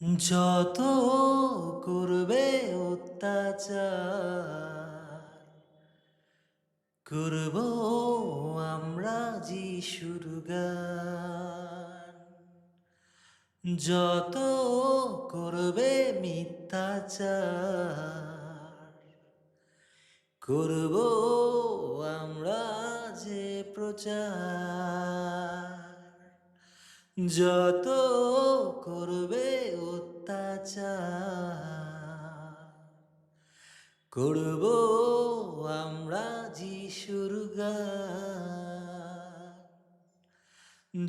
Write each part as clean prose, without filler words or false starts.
যত করবে অত্যাচার, করব আমরা যিশুর গান। যত করবে মিথ্যাচার, করব আমরা যে প্রচার। যত করবে অত্যাচার, করব আমরা যিশুর গান।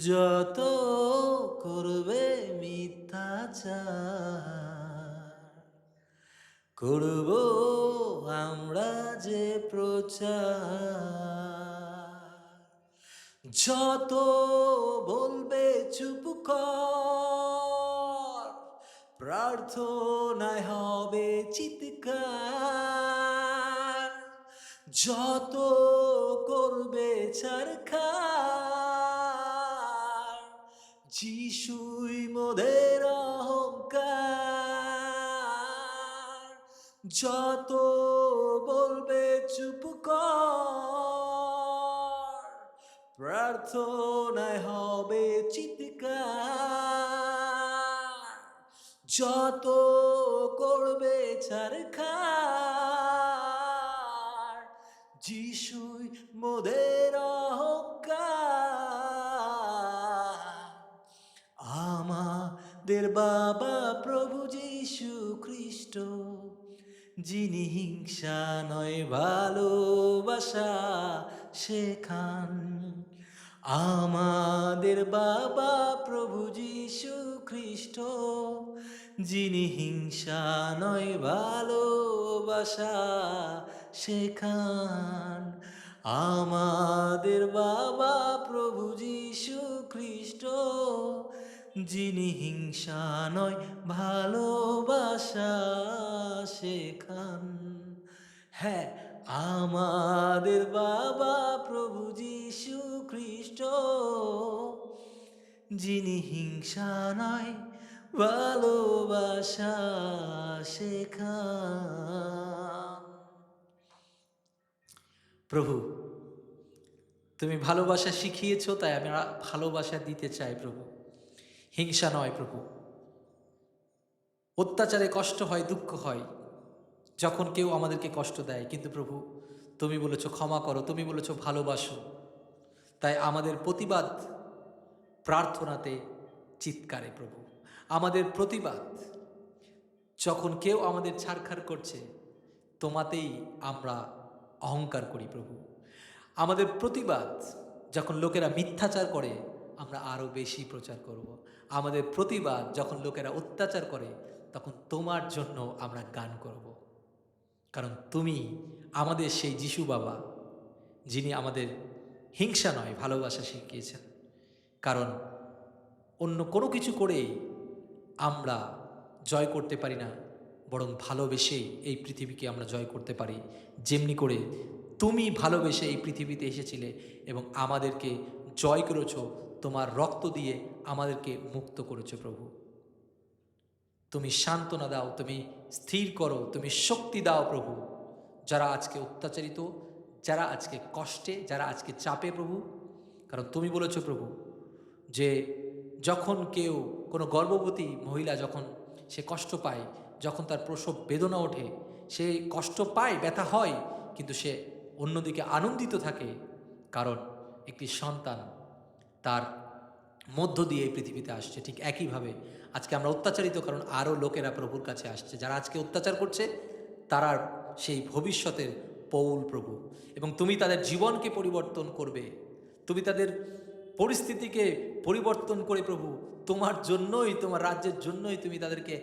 যত করবে মিথ্যাচার, করব আমরা যে প্রচার। যত বলবে চুপ কর, প্রার্থনায় হবে চিৎকার। যত করবে ছারখার, যিশুই মোদের অহংকার। যত বলবে চুপ কর, প্রার্থনায় হবে চিৎকার। যত করবে ছারখার, যিশুই মোদের অহংকার। আমাদের বাবা প্রভু যীশু খ্রিস্ট, যিনি হিংসা নয় ভালোবাসা শেখান। আমাদের বাবা প্রভু যীশু খ্রিস্ট, যিনি হিংসা নয় ভালোবাসা শেখান। আমাদের বাবা প্রভু যীশু খ্রিস্ট, যিনি হিংসা নয় ভালোবাসা শেখান। হ্যাঁ, আমাদের বাবা প্রভু যীশু খ্রিস্ট, যিনি হিংসা নয় ভালোবাসা শেখান। প্রভু, তুমি ভালোবাসা শিখিয়েছো, তাই আমরা ভালোবাসা দিতে চাই প্রভু। হিংসা নয় প্রভু। অত্যাচারে কষ্ট হয়, দুঃখ হয় যখন কেউ আমাদেরকে কষ্ট দেয়, কিন্তু প্রভু তুমি বলেছো ক্ষমা করো, তুমি বলেছো ভালোবাসো। তাই আমাদের প্রতিবাদ প্রার্থনাতে, চিৎকারে প্রভু। আমাদের প্রতিবাদ যখন কেউ আমাদের ছাড়খাড় করছে, তোমাতেই আমরা অহংকার করি প্রভু। আমাদের প্রতিবাদ যখন লোকেরা মিথ্যাচার করে, আমরা আরও বেশি প্রচার করব। আমাদের প্রতিবাদ যখন লোকেরা অত্যাচার করে, তখন তোমার জন্য আমরা গান করব। কারণ তুমি আমাদের সেই যিশু বাবা, যিনি আমাদের হিংসা নয় ভালোবাসা শিখিয়েছেন। কারণ অন্য কোনো কিছু করেই আমরা জয় করতে পারি না, বরং ভালোবেসেই এই পৃথিবীকে আমরা জয় করতে পারি। যেমনি করে তুমি ভালোবেসে এই পৃথিবীতে এসেছিলে এবং আমাদেরকে জয় করেছো, তোমার রক্ত দিয়ে আমাদেরকে মুক্ত করেছো প্রভু। তুমি সান্ত্বনা দাও, তুমি স্থির করো, তুমি শক্তি দাও প্রভু। যারা আজকে অত্যাচারিত, যারা আজকে কষ্টে, যারা আজকে চাপে প্রভু, কারণ তুমি বলেছো প্রভু যে যখন কেউ কোনো গর্ভবতী মহিলা যখন সে কষ্ট পায়, যখন তার প্রসব বেদনা ওঠে, সে কষ্ট পায়, ব্যথা হয়, কিন্তু সে অন্যদিকে আনন্দিত থাকে, কারণ একটি সন্তান তার মধ্য দিয়ে এই পৃথিবীতে আসছে। ঠিক একইভাবে আজকে আমরা অত্যাচারিত, কারণ আরও লোকেরা প্রভুর কাছে আসছে। যারা আজকে অত্যাচার করছে, তারা সেই ভবিষ্যতের পৌল প্রভু, এবং তুমি তাদের জীবনকে পরিবর্তন করবে। তুমি তাদের পরিস্থিতিকে পরিবর্তন করে প্রভু তোমার জন্যই, তোমার রাজ্যের জন্যই তুমি তাদেরকে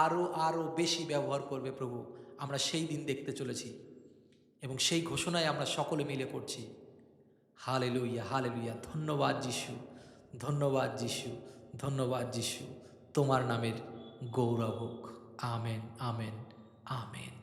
আরও আরও বেশি ব্যবহার করবে প্রভু। আমরা সেই দিন দেখতে চলেছি এবং সেই ঘোষণায় আমরা সকলে মিলে করছি। Hallelujah, hallelujah. ধন্যবাদ যিশু, ধন্যবাদ যিশু, ধন্যবাদ যিশু। তোমার নামের গৌরব হোক। Amen, amen, amen.